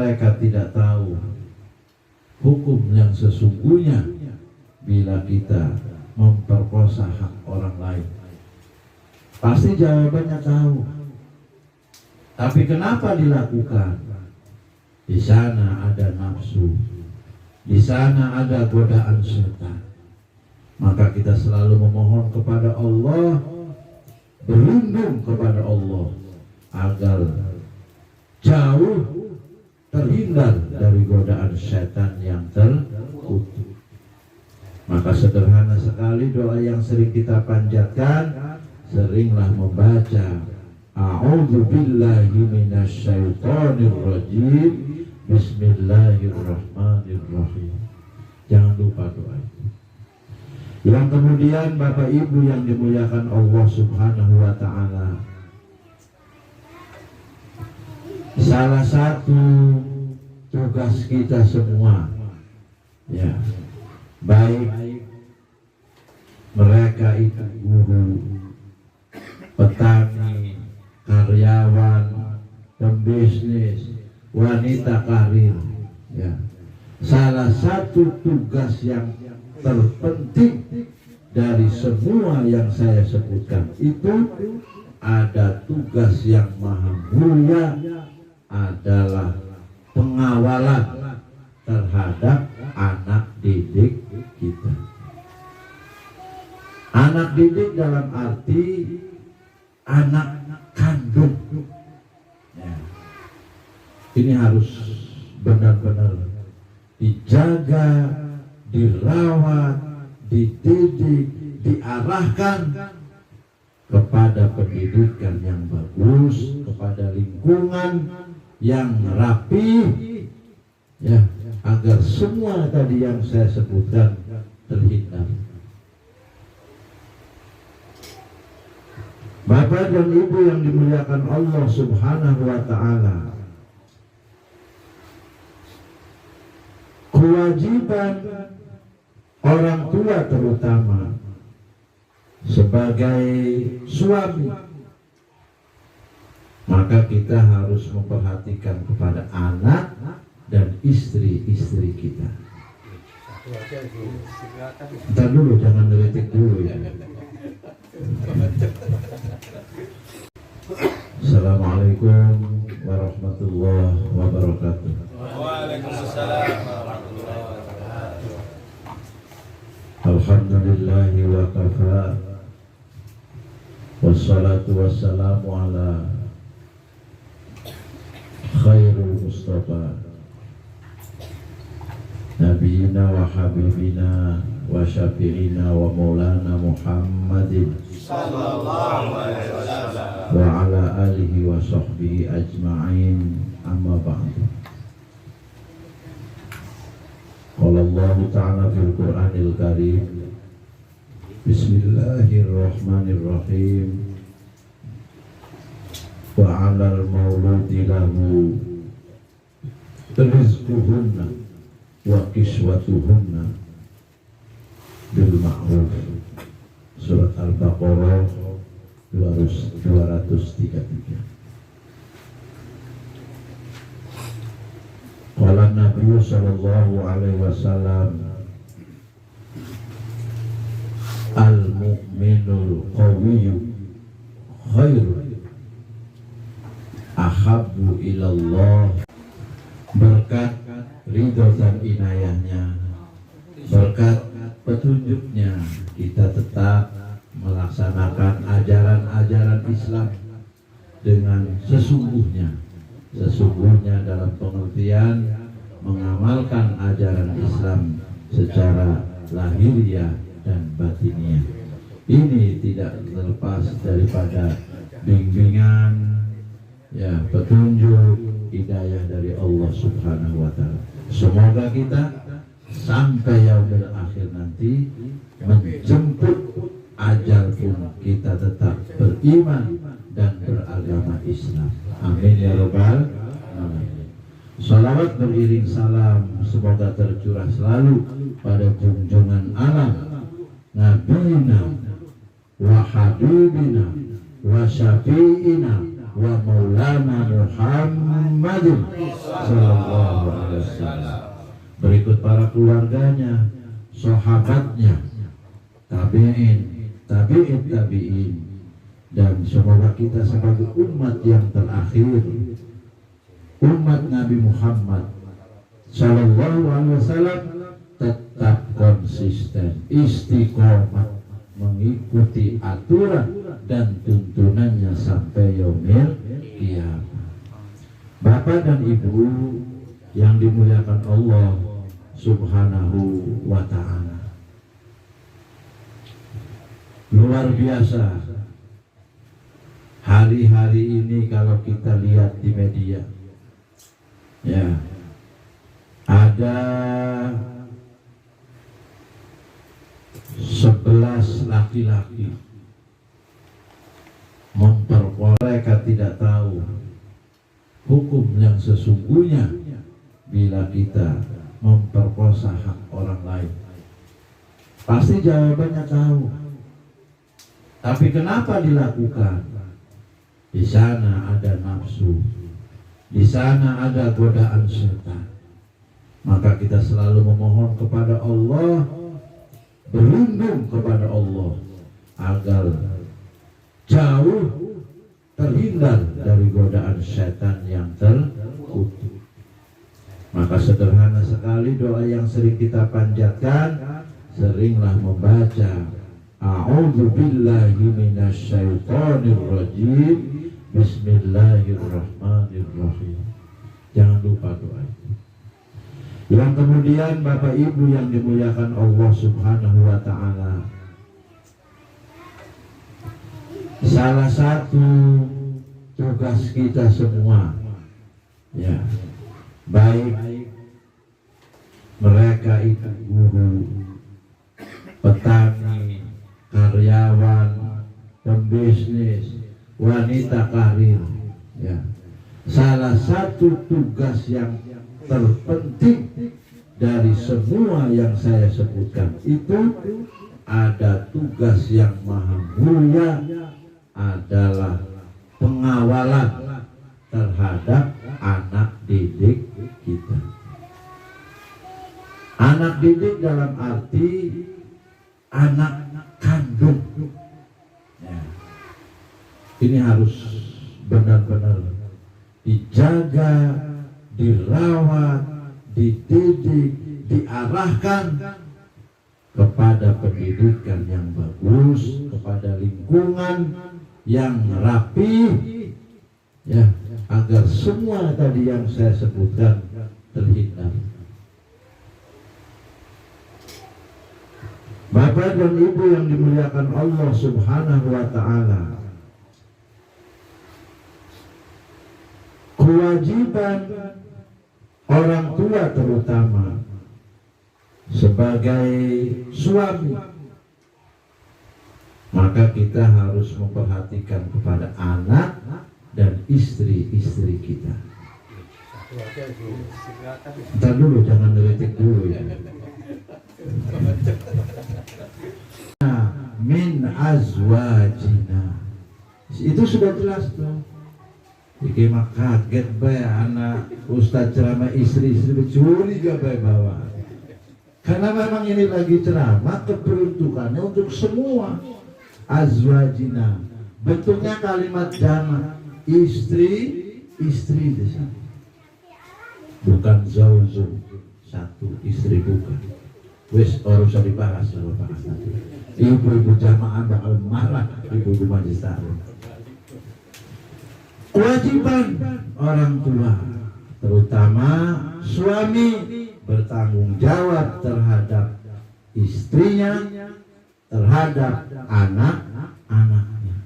mereka tidak tahu hukum yang sesungguhnya bila kita memperkosa hak orang lain? Pasti jawabannya tahu. Tapi kenapa dilakukan? Di sana ada nafsu, di sana ada godaan setan. Maka kita selalu memohon kepada Allah, berlindung kepada Allah agar jauh terhindar dari godaan setan yang terkutuk. Maka sederhana sekali doa yang sering kita panjatkan, seringlah membaca A'udzu billahi minasyaitonir rajim, bismillahirrahmanirrahim. Jangan lupa doa itu. Yang kemudian Bapak Ibu yang dimuliakan Allah Subhanahu wa ta'ala, salah satu tugas kita semua, ya, baik mereka itu guru, petani, karyawan, pembisnis, wanita karir, ya. Salah satu tugas yang terpenting dari semua yang saya sebutkan itu ada tugas yang maha mulia, adalah pengawalan terhadap anak didik kita. Anak didik dalam arti anak kandung, ya. Ini harus benar-benar dijaga, dirawat, dididik, diarahkan kepada pendidikan yang bagus, kepada lingkungan yang rapi, ya, agar semua tadi yang saya sebutkan terhindar. Bapak dan Ibu yang dimuliakan Allah Subhanahu wa ta'ala, kewajiban orang tua terutama sebagai suami, maka kita harus memperhatikan kepada anak dan istri-istri kita. Ntar dulu, jangan ngeritik dulu ya. Assalamualaikum warahmatullahi wabarakatuh. Waalaikumsalam warahmatullahi wabarakatuh. Alhamdulillahi wa kafa, wassalatu wassalamu ala khairul mustafa nabiyina wa habibina wa syafi'ina wa maulana Muhammadin Sallallahu alaihi wasallam wa ala alihi wa sahbihi ajma'in, amma ba'du. Qala Allah ta'ala fil Qur'anil Karim, bismillahirrahmanirrahim, wa 'alal mauludi lahu rizquhunna wa kiswatuhunna bil ma'ruf. Surat Al-Baqarah 233. Qala Nabi sallallahu alaihi wasallam, al-mu'minul qawiyyu khairun ahabbu ilallah. Berkat ridho dan inayahnya, berkat petunjuknya, kita tetap melaksanakan ajaran-ajaran Islam dengan sesungguhnya dalam pengertian mengamalkan ajaran Islam secara lahiriah dan batiniah. Ini tidak terlepas daripada bimbingan, ya, petunjuk, hidayah dari Allah Subhanahu wa ta'ala. Semoga kita sampai yaumil akhir nanti menjemput ajal pun kita tetap beriman dan beragama Islam. Amin ya rabbal alamin. Salawat beriring salam semoga tercurah selalu pada junjungan alam Nabiyina wa habibina wa syafi'ina wa maulana Muhammadin sallallahu alaihi wasallam. Berikut para keluarganya, sahabatnya, tabi'in, tabi'in, dan semoga kita sebagai umat yang terakhir, umat Nabi Muhammad sallallahu alaihi wasallam, tetap konsisten, istiqomah mengikuti aturan dan tuntunannya sampai yaumil qiyamah. Bapak dan Ibu yang dimuliakan Allah Subhanahu wa ta'ala, luar biasa hari-hari ini kalau kita lihat di media, ya, ada 11 laki-laki mereka tidak tahu hukum yang sesungguhnya bila kita memperkosa hak orang lain. Pasti jawabannya tahu. Tapi kenapa dilakukan? Di sana ada nafsu, di sana ada godaan setan. Maka kita selalu memohon kepada Allah, berlindung kepada Allah agar jauh terhindar dari godaan setan yang terkutuk. Maka sederhana sekali doa yang sering kita panjatkan, seringlah membaca A'udzubillahi minasyaitonirrajim, Bismillahirrahmanirrahim. Jangan lupa doa itu. Yang kemudian Bapak Ibu yang dimuliakan Allah Subhanahu wa ta'ala, salah satu tugas kita semua, ya, baik mereka itu guru, petani, karyawan, pembisnis, wanita karir, ya, salah satu tugas yang terpenting dari semua yang saya sebutkan itu ada tugas yang maha mulia, adalah pengawalan terhadap anak didik kita. Anak didik dalam arti anak kandung, ya. Ini harus benar-benar dijaga, dirawat, dididik, diarahkan kepada pendidikan yang bagus, kepada lingkungan yang rapi, ya, agar semua tadi yang saya sebutkan terhindar. Bapak dan Ibu yang dimuliakan Allah Subhanahu wa ta'ala, kewajiban orang tua terutama sebagai suami, maka kita harus memperhatikan kepada anak dan istri-istri kita. Ntar dulu, jangan ngeritik dulu ya. Min azwajina, itu sudah jelas tuh. Iki mah kaget bae anak Ustadz ceramah istri-istri curiga bae bawa. Karena memang ini lagi ceramah, keperuntukannya untuk semua. Azwajina, bentuknya kalimat jamak, istri di sana. Bukan zaujun, satu istri, bukan. Wes harus dibahas kalau bahas nanti. Ibu-ibu jamaah bakal marah, ibu-ibu majelis taklim. Kewajiban orang tua, terutama suami, bertanggung jawab terhadap istrinya, terhadap anak-anaknya.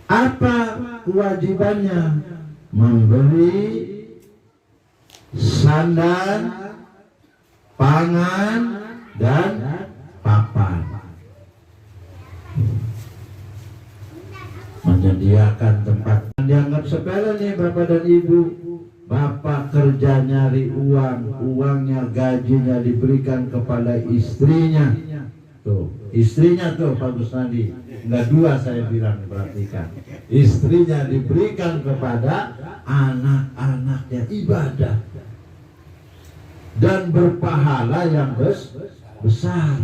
Apa kewajibannya? Memberi sandang, pangan, dan papan. Menyediakan tempat. Dianggap sepele nih Bapak dan Ibu. Bapak kerja nyari uang, uangnya, gajinya diberikan kepada istrinya. Tuh, istrinya tuh Pak Gusnadi, enggak dua saya bilang, perhatikan. Istrinya diberikan kepada anak-anaknya ibadah dan berpahala yang besar.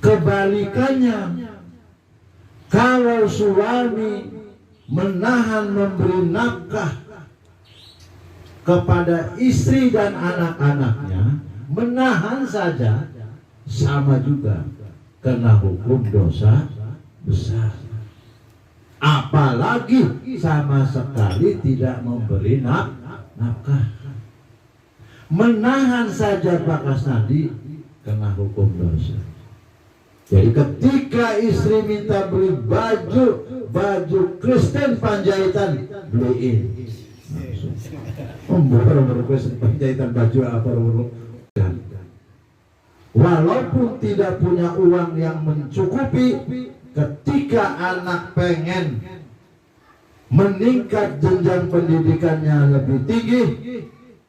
Kebalikannya, kalau suami menahan memberi nafkah kepada istri dan anak-anaknya, menahan saja sama juga kena hukum dosa besar. Apalagi sama sekali tidak memberi nafkah. Menahan saja Pak Kasnadi kena hukum dosa. Jadi ketika istri minta beli baju Kristen Panjaitan, beliin. Baru Kristen Panjaitan baju apa? Walaupun tidak punya uang yang mencukupi, ketika anak pengen meningkat jenjang pendidikannya lebih tinggi,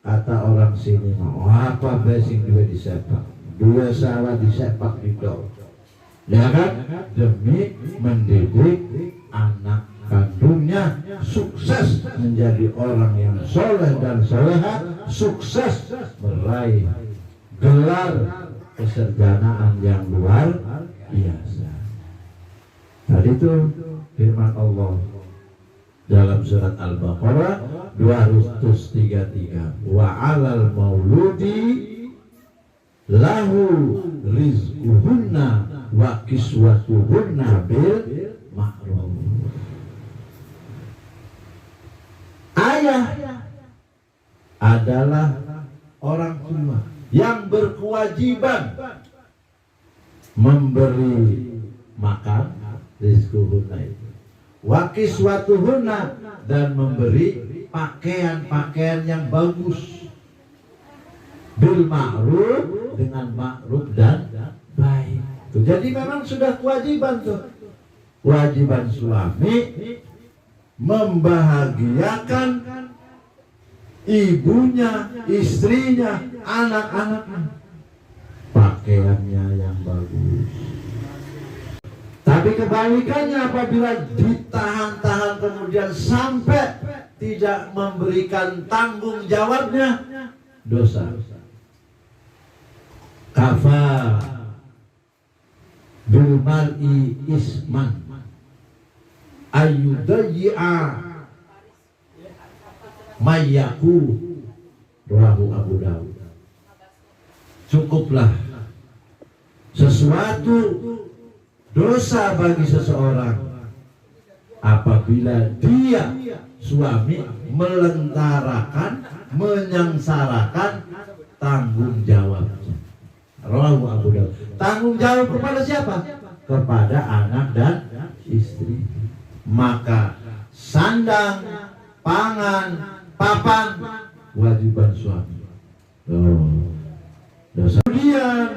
kata orang sini, mau apa basing dua disepak, dua sawah disepak di dol, ya kan? Demi mendidik anak kandungnya sukses menjadi orang yang soleh dan soleha, sukses meraih gelar kesarjanaan yang luar biasa. Tadi itu firman Allah dalam surat Al-Baqarah 233, wa 'alal mauludi lahu rizquhunna wa kiswatuhunna bil ma'ruf. Ayah adalah orang tua yang berkewajiban memberi makan rizquhunna itu, wa kiswatuhunna, dan memberi pakaian-pakaian yang bagus, bil ma'ruf, dengan ma'ruf dan baik. Tuh, jadi memang sudah kewajiban tuh, kewajiban suami membahagiakan ibunya, istrinya, anak-anaknya, pakaiannya yang bagus. Tapi kebalikannya, apabila ditahan-tahan kemudian sampai tidak memberikan tanggung jawabnya, dosa. Kafa bil mar'i isman ayyudayya mayyaku, rawahu Abu Dawud. Cukuplah sesuatu dosa bagi seseorang apabila dia suami melentarakan, menyengsarakan tanggung jawabnya. Rawahu Abu Dawud. Tanggung jawab kepada siapa? Kepada anak dan istri. Maka sandang, pangan, papan wajiban suami. Dosa. Kemudian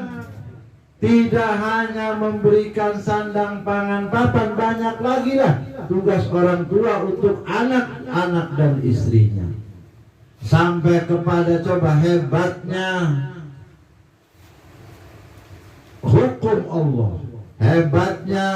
tidak hanya memberikan sandang, pangan, papan, banyak lagi lah tugas orang tua untuk anak-anak dan istrinya. Sampai kepada, coba hebatnya hukum Allah, hebatnya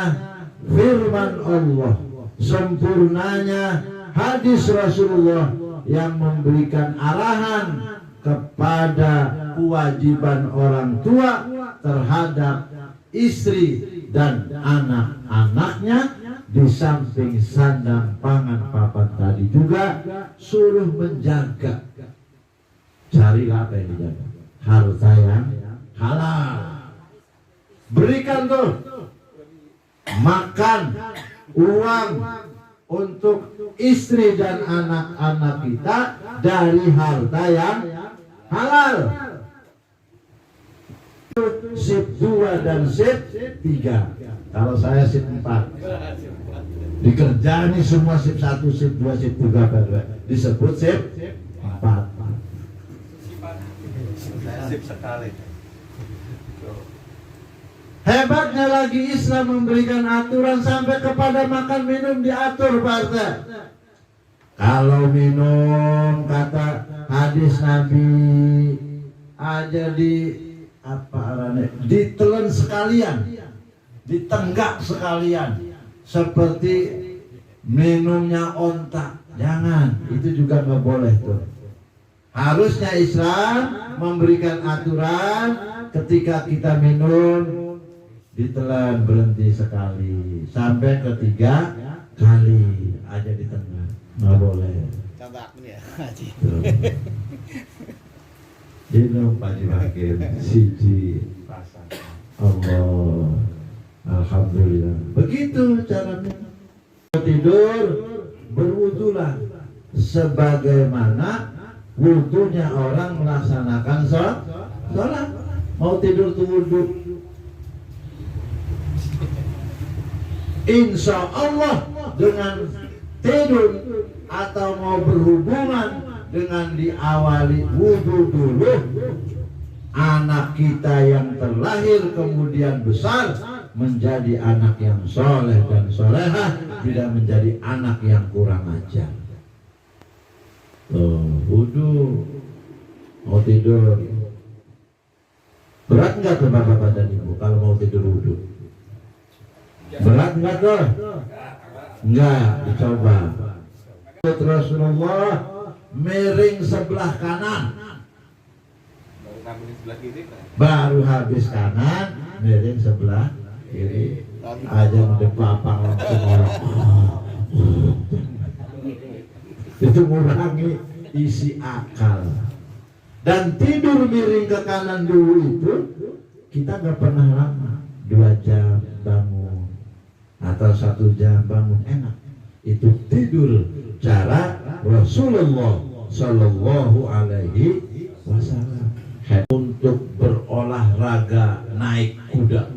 firman Allah, sempurnanya hadis Rasulullah yang memberikan arahan kepada kewajiban orang tua terhadap istri dan anak-anaknya. Di samping sandang, pangan, papan tadi juga suruh menjaga. Carilah apa yang dijaga? Harta yang halal. Berikan tuh makan, uang untuk istri dan anak-anak kita dari harta yang halal. Sip 2 dan sip 3. Kalau saya sip 4. Dikerjani semua sip 1, sip 2, sip 3 disebut sip 4. Sip sekali. Hebatnya lagi Islam memberikan aturan sampai kepada makan minum diatur, Pak RT. Kalau minum, kata hadis Nabi, aja di apa arane ditelen sekalian, ditenggak sekalian, seperti minumnya onta. Jangan, itu juga nggak boleh tuh. Harusnya Islam memberikan aturan ketika kita minum ditelan berhenti sekali, sampai ketiga kali aja ditenggak, nggak boleh. Tambah ya, Haji. Minum Pak Hakim siji pasang. Allah, alhamdulillah. Begitu caranya. Tidur berwudulah sebagaimana wudunya orang melaksanakan sholat. Mau tidur tuh wudu. Insya Allah dengan tidur atau mau berhubungan dengan diawali wudu dulu, anak kita yang terlahir kemudian besar menjadi anak yang soleh dan solehah, tidak menjadi anak yang kurang ajar. Wudu mau tidur, berat nggak tuh bapak dan ibu kalau mau tidur wudu? Berat nggak tuh? Enggak, dicoba. Rasulullah miring sebelah kanan, baru habis kanan miring sebelah kiri, aja udah papang langsung orang. Itu mengurangi isi akal. Dan tidur miring ke kanan dulu itu kita nggak pernah lama, 2 jam bangun atau 1 jam bangun, enak. Itu tidur cara Rasulullah Shallallahu Alaihi Wasallam. Untuk berolahraga naik kuda,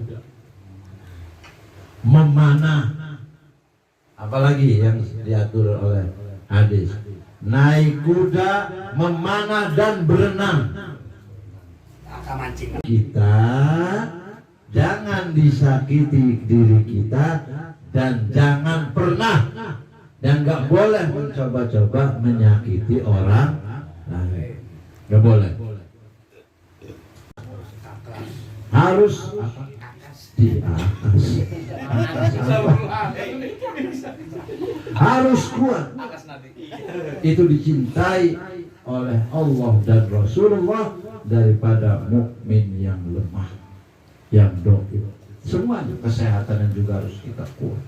memanah, apalagi yang diatur oleh hadis, naik kuda, memanah dan berenang. Kita jangan disakiti diri kita, dan jangan pernah dan nggak boleh mencoba-coba menyakiti orang lain. Nggak boleh. Harus di atas. Harus kuat. Itu dicintai oleh Allah dan Rasulullah daripada mukmin yang lemah, yang doif. Semuanya kesehatan juga harus kita kuat.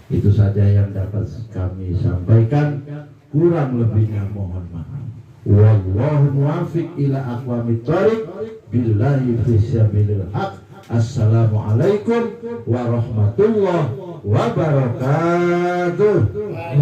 Itu saja yang dapat kami sampaikan. Kurang lebihnya mohon maaf. Wallahu muwaffiq ila aqwamit thoriq. Billahi fisabilil haq. Assalamualaikum warahmatullahi wabarakatuh.